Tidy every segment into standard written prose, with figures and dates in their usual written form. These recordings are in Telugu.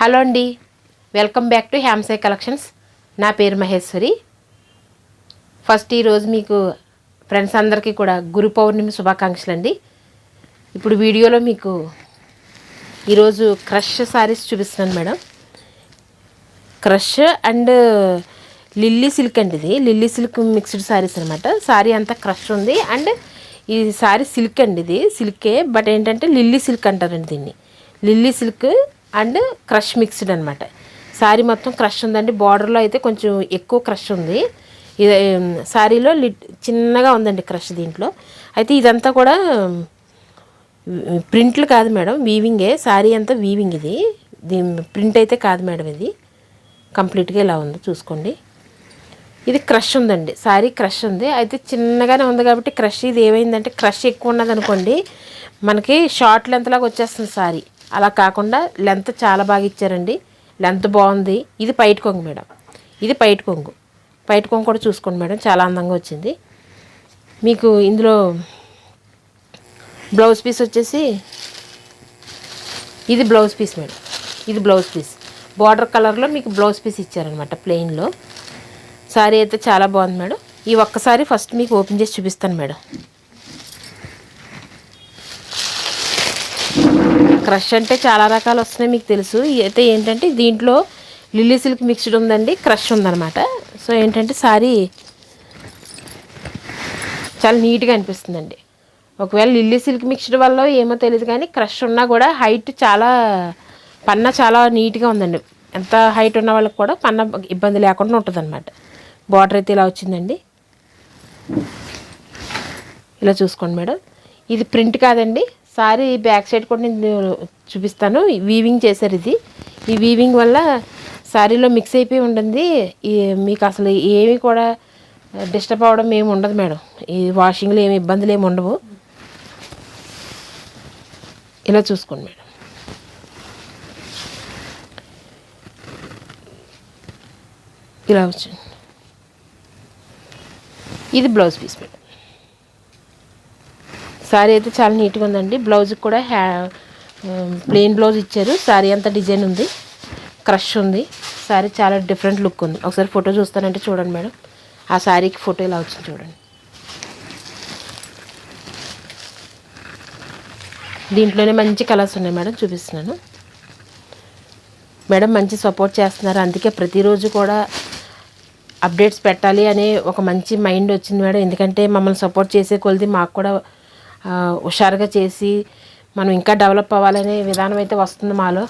హలో అండి, వెల్కమ్ బ్యాక్ టు హ్యామ్సై కలెక్షన్స్. నా పేరు మహేశ్వరి. ఫస్ట్ ఈరోజు మీకు ఫ్రెండ్స్ అందరికీ కూడా గురు పౌర్ణమి శుభాకాంక్షలు అండి. ఇప్పుడు వీడియోలో మీకు ఈరోజు క్రష్ సారీస్ చూపిస్తున్నాను madam. Crush and lily silk అండి. ఇది లిల్లీ సిల్క్ మిక్స్డ్ సారీస్ అనమాట. సారీ అంతా క్రష్ ఉంది అండ్ ఈ సారీ సిల్క్ అండి. ఇది సిల్కే, బట్ ఏంటంటే లిల్లీ సిల్క్ అంటారండి దీన్ని. Lily silk and crush mixed అనమాట. శారీ మొత్తం క్రష్ ఉందండి. బార్డర్లో అయితే కొంచెం ఎక్కువ క్రష్ ఉంది. ఇది శారీలో చిన్నగా ఉందండి క్రష్ దీంట్లో. అయితే ఇదంతా కూడా ప్రింట్లు కాదు మేడం, వీవింగే. శారీ అంతా వీవింగ్. ఇది ప్రింట్ అయితే కాదు మేడం. ఇది కంప్లీట్గా ఇలా ఉంది, చూసుకోండి. ఇది క్రష్ ఉందండి, శారీ క్రష్ ఉంది. అయితే చిన్నగానే ఉంది కాబట్టి క్రష్. ఇది ఏమైందంటే క్రష్ ఎక్కువ ఉన్నది అనుకోండి, మనకి షార్ట్ లెంత్ లాగా వచ్చేస్తుంది శారీ. అలా కాకుండా లెంత్ చాలా బాగా ఇచ్చారండి. లెంత్ బాగుంది. ఇది పైట కొంగు మేడం. ఇది పైట కొంగు. పైట కొంగు కూడా చూసుకోండి మేడం, చాలా అందంగా వచ్చింది. మీకు ఇందులో బ్లౌజ్ పీస్ వచ్చేసి ఇది బ్లౌజ్ పీస్ మేడం. ఇది బ్లౌజ్ పీస్ బార్డర్ కలర్లో మీకు బ్లౌజ్ పీస్ ఇచ్చారనమాట, ప్లెయిన్లో. శారీ అయితే చాలా బాగుంది మేడం. ఈ ఒక్కసారి ఫస్ట్ మీకు ఓపెన్ చేసి చూపిస్తాను మేడం. క్రష్ అంటే చాలా రకాలు వస్తున్నాయి, మీకు తెలుసు. అయితే ఏంటంటే దీంట్లో లిల్లీ సిల్క్ మిక్స్డ్ ఉందండి, క్రష్ ఉందన్నమాట. సో ఏంటంటే శారీ చాలా నీట్గా అనిపిస్తుందండి. ఒకవేళ లిల్లీ సిల్క్ మిక్స్డ్ వల్ల ఏమో తెలియదు కానీ క్రష్ ఉన్నా కూడా హైట్ చాలా పన్న చాలా నీట్గా ఉందండి. ఎంత హైట్ ఉన్న వాళ్ళకి కూడా పన్న ఇబ్బంది లేకుండా ఉంటుంది అనమాట. బార్డర్ అయితే ఇలా వచ్చిందండి, ఇలా చూసుకోండి మేడం. ఇది ప్రింట్ కాదండి. సారీ బ్యాక్ సైడ్ కూడా నేను చూపిస్తాను. వీవింగ్ చేశారు ఇది. ఈ వీవింగ్ వల్ల శారీలో మిక్స్ అయిపోయి ఉంటుంది. మీకు అసలు ఏమీ కూడా డిస్టర్బ్ అవ్వడం ఏమి ఉండదు మేడం. ఈ వాషింగ్లో ఏమి ఇబ్బందులు ఏమి ఉండవు. ఇలా చూసుకోండి మేడం. ఇలా వచ్చింది. ఇది బ్లౌజ్ పీస్ మేడం. శారీ అయితే చాలా నీట్గా ఉందండి. బ్లౌజ్కి కూడా ప్లెయిన్ బ్లౌజ్ ఇచ్చారు. శారీ అంతా డిజైన్ ఉంది, క్రష్ ఉంది. శారీ చాలా డిఫరెంట్ లుక్ ఉంది. ఒకసారి ఫోటో చూస్తానంటే చూడండి మేడం. ఆ శారీకి ఫోటో ఇలా వచ్చింది చూడండి. దీంట్లోనే మంచి కలర్స్ ఉన్నాయి మేడం, చూపిస్తున్నాను మేడం. మంచి సపోర్ట్ చేస్తున్నారు, అందుకే ప్రతిరోజు కూడా అప్డేట్స్ పెట్టాలి అనే ఒక మంచి మైండ్ వచ్చింది మేడం. ఎందుకంటే మమ్మల్ని సపోర్ట్ చేసే కొలిది మాకు కూడా హుషారుగా చేసి మనం ఇంకా డెవలప్ అవ్వాలనే విధానం అయితే వస్తుంది మాలో.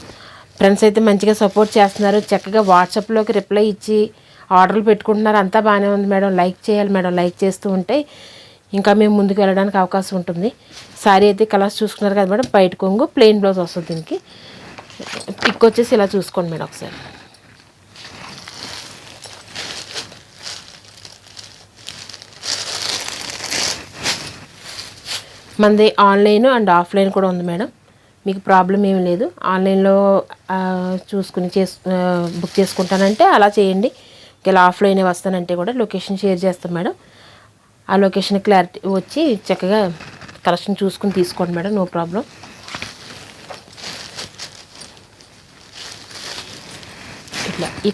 ఫ్రెండ్స్ అయితే మంచిగా సపోర్ట్ చేస్తున్నారు. చక్కగా వాట్సాప్లోకి రిప్లై ఇచ్చి ఆర్డర్లు పెట్టుకుంటున్నారు. అంతా బాగానే ఉంది మేడం. లైక్ చేయాలి మేడం. లైక్ చేస్తూ ఉంటే ఇంకా మేము ముందుకు వెళ్ళడానికి అవకాశం ఉంటుంది. శారీ అయితే కలర్స్ చూసుకున్నారు కదా మేడం. బయట కొంగు, ప్లెయిన్ బ్లౌజ్ వస్తుంది. దీనికి పిక్ వచ్చేసి ఇలా చూసుకోండి మేడం ఒకసారి. మనది ఆన్లైన్ అండ్ ఆఫ్లైన్ కూడా ఉంది మేడం. మీకు ప్రాబ్లం ఏమి లేదు. ఆన్లైన్లో చూసుకుని బుక్ చేసుకుంటానంటే అలా చేయండి. ఇలా ఆఫ్లైనే వస్తానంటే కూడా లొకేషన్ షేర్ చేస్తాం మేడం. ఆ లొకేషన్ క్లారిటీ వచ్చి చక్కగా కలెక్షన్ చూసుకుని తీసుకోండి మేడం, నో ప్రాబ్లం. ఇట్లా ఈ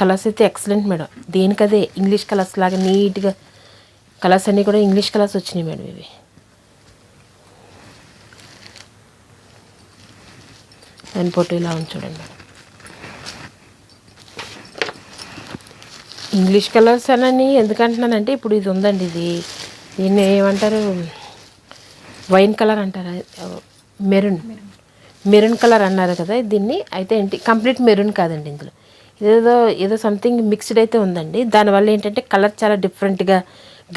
కలర్స్ అయితే ఎక్సలెంట్ మేడం. దేనికదే ఇంగ్లీష్ కలర్స్ లాగా నీట్గా కలర్స్ అన్నీ కూడా ఇంగ్లీష్ కలర్స్ వచ్చినాయి మేడం. ఇవి దాని ఫోటో ఇలా ఉంది చూడండి మేడం. ఇంగ్లీష్ కలర్స్ అని ఎందుకంటున్నానంటే ఇప్పుడు ఇది ఉందండి. దీన్ని ఏమంటారు, వైన్ కలర్ అంటారా, మెరూన్ కలర్ అన్నారు కదా దీన్ని. అయితే ఏంటి కంప్లీట్ మెరూన్ కాదండి, ఇందులో ఏదో సంథింగ్ మిక్స్డ్ అయితే ఉందండి. దానివల్ల ఏంటంటే కలర్ చాలా డిఫరెంట్గా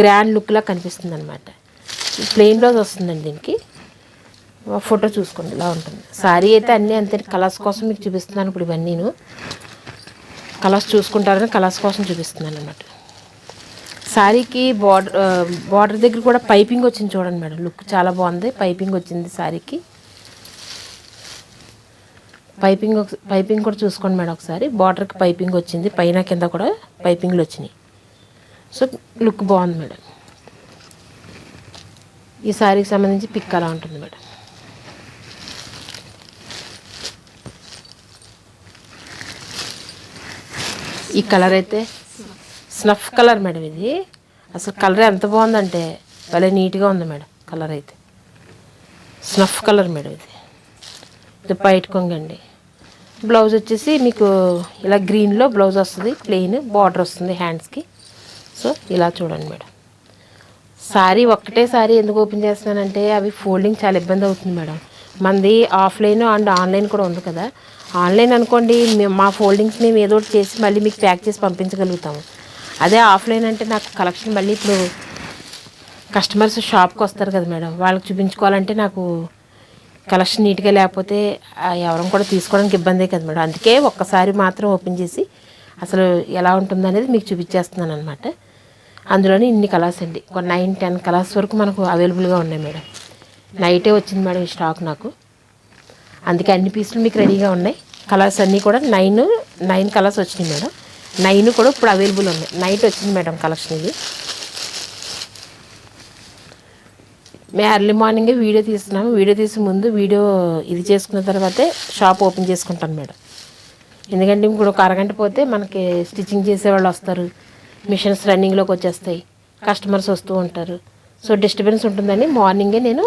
గ్రాండ్ లుక్లా కనిపిస్తుంది అనమాట. ప్లెయిన్ బ్లౌజ్ వస్తుందండి దీనికి. ఫోటో చూసుకోండి ఇలా ఉంటుంది. శారీ అయితే అన్నీ అంతే. కలర్స్ కోసం మీకు చూపిస్తున్నాను ఇప్పుడు. ఇవన్నీను కలర్స్ చూసుకుంటారని కలర్స్ కోసం చూపిస్తున్నాను అన్నమాట. శారీకి బార్డర్ దగ్గర కూడా పైపింగ్ వచ్చింది చూడండి మేడం. లుక్ చాలా బాగుంది. పైపింగ్ వచ్చింది శారీకి. పైపింగ్ కూడా చూసుకోండి మేడం ఒకసారి. బార్డర్కి పైపింగ్ వచ్చింది, పైన కింద కూడా పైపింగ్లు వచ్చినాయి. సో లుక్ బాగుంది మేడం. ఈ శారీకి సంబంధించి పిక్ అలా ఉంటుంది మేడం. ఈ కలర్ అయితే స్నఫ్ కలర్ మేడం. ఇది అసలు కలర్ ఎంత బాగుందంటే భలే నీట్గా ఉంది మేడం. కలర్ అయితే స్నఫ్ కలర్ మేడం. ఇది బయట కొంగండి. బ్లౌజ్ వచ్చేసి మీకు ఇలా గ్రీన్లో బ్లౌజ్ వస్తుంది, ప్లెయిన్ బార్డర్ వస్తుంది హ్యాండ్స్కి. సో ఇలా చూడండి మేడం. సారీ ఒక్కటే సారీ ఎందుకు ఓపెన్ చేస్తున్నానంటే అవి ఫోల్డింగ్ చాలా ఇబ్బంది అవుతుంది మేడం. మనది ఆఫ్లైన్ అండ్ ఆన్లైన్ కూడా ఉంది కదా. ఆన్లైన్ అనుకోండి మా ఫోల్డింగ్స్ మేము ఏదో ఒకటి చేసి మళ్ళీ మీకు ప్యాక్ చేసి పంపించగలుగుతాము. అదే ఆఫ్లైన్ అంటే నాకు కలెక్షన్ మళ్ళీ ఇప్పుడు కస్టమర్స్ షాప్కి వస్తారు కదా మేడం, వాళ్ళకి చూపించుకోవాలంటే నాకు కలెక్షన్ నీట్గా లేకపోతే ఎవరం కూడా తీసుకోవడానికి ఇబ్బందే కదా మేడం. అందుకే ఒక్కసారి మాత్రం ఓపెన్ చేసి అసలు ఎలా ఉంటుందనేది మీకు చూపించేస్తున్నాను అనమాట. అందులోని ఇన్ని కలర్స్ అండి, ఒక 9-10 కలర్స్ వరకు మనకు అవైలబుల్గా ఉన్నాయి మేడం. నైటే వచ్చింది మేడం ఈ స్టాక్ నాకు, అందుకే అన్ని పీసులు మీకు రెడీగా ఉన్నాయి. కలర్స్ అన్నీ కూడా 9 కలర్స్ వచ్చినాయి మేడం. 9 కూడా ఇప్పుడు అవైలబుల్ ఉన్నాయి. నైట్ వచ్చింది మేడం కలెక్షన్ ఇది. మేము ఎర్లీ మార్నింగే వీడియో తీస్తున్నాము. వీడియో తీసే ముందు వీడియో ఇది చేసుకున్న తర్వాతే షాప్ ఓపెన్ చేసుకుంటాను మేడం. ఎందుకంటే ఇప్పుడు ఒక అరగంట పోతే మనకి స్టిచ్చింగ్ చేసేవాళ్ళు వస్తారు, మిషన్స్ రన్నింగ్లోకి వచ్చేస్తాయి, కస్టమర్స్ వస్తూ ఉంటారు. సో డిస్టర్బెన్స్ ఉంటుందని మార్నింగే నేను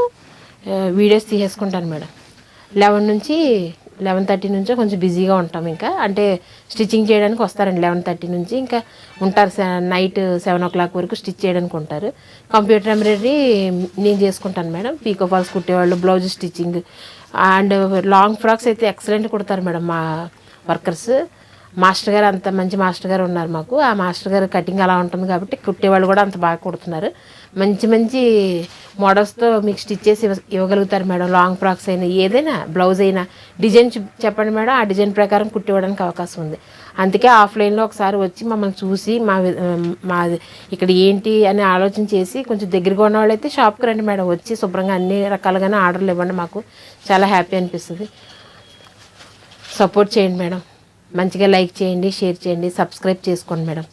వీడియోస్ తీసేసుకుంటాను మేడం. 11-11:30 నుంచో కొంచెం బిజీగా ఉంటాం. ఇంకా అంటే స్టిచ్చింగ్ చేయడానికి వస్తారండి 11:30 నుంచి, ఇంకా ఉంటారు నైట్ 7 o'clock వరకు స్టిచ్ చేయడానికి ఉంటారు. కంప్యూటర్ ఎంబ్రాయిడరీ నేను చేసుకుంటాను మేడం. పీకో ఫాల్స్ కుట్టేవాళ్ళు, blouse stitching and long frocks అయితే ఎక్సలెంట్ కుడతారు మేడం మా వర్కర్స్. మాస్టర్ గారు అంత మంచి మాస్టర్ గారు ఉన్నారు మాకు. ఆ మాస్టర్ గారు కటింగ్ అలా ఉంటుంది కాబట్టి కుట్టేవాళ్ళు కూడా అంత బాగా కుడుతున్నారు. మంచి మంచి మోడల్స్తో మీకు స్టిచ్ చేసి ఇవ్వగలుగుతారు మేడం. లాంగ్ ఫ్రాక్స్ అయినా ఏదైనా బ్లౌజ్ అయినా డిజైన్ చెప్పండి మేడం, ఆ డిజైన్ ప్రకారం కుట్టివ్వడానికి అవకాశం ఉంది. అందుకే ఆఫ్లైన్లో ఒకసారి వచ్చి మమ్మల్ని చూసి మా ఇక్కడ ఏంటి అని ఆలోచన చేసి కొంచెం దగ్గరగా ఉన్న వాళ్ళు అయితే షాప్కి రండి మేడం. వచ్చి శుభ్రంగా అన్ని రకాలుగానే ఆర్డర్లు ఇవ్వండి, మాకు చాలా హ్యాపీ అనిపిస్తుంది. సపోర్ట్ చేయండి మేడం. మంచిగా లైక్ చేయండి, షేర్ చేయండి, సబ్స్క్రైబ్ చేసుకోండి madam.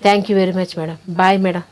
Thank you very much madam. Bye madam.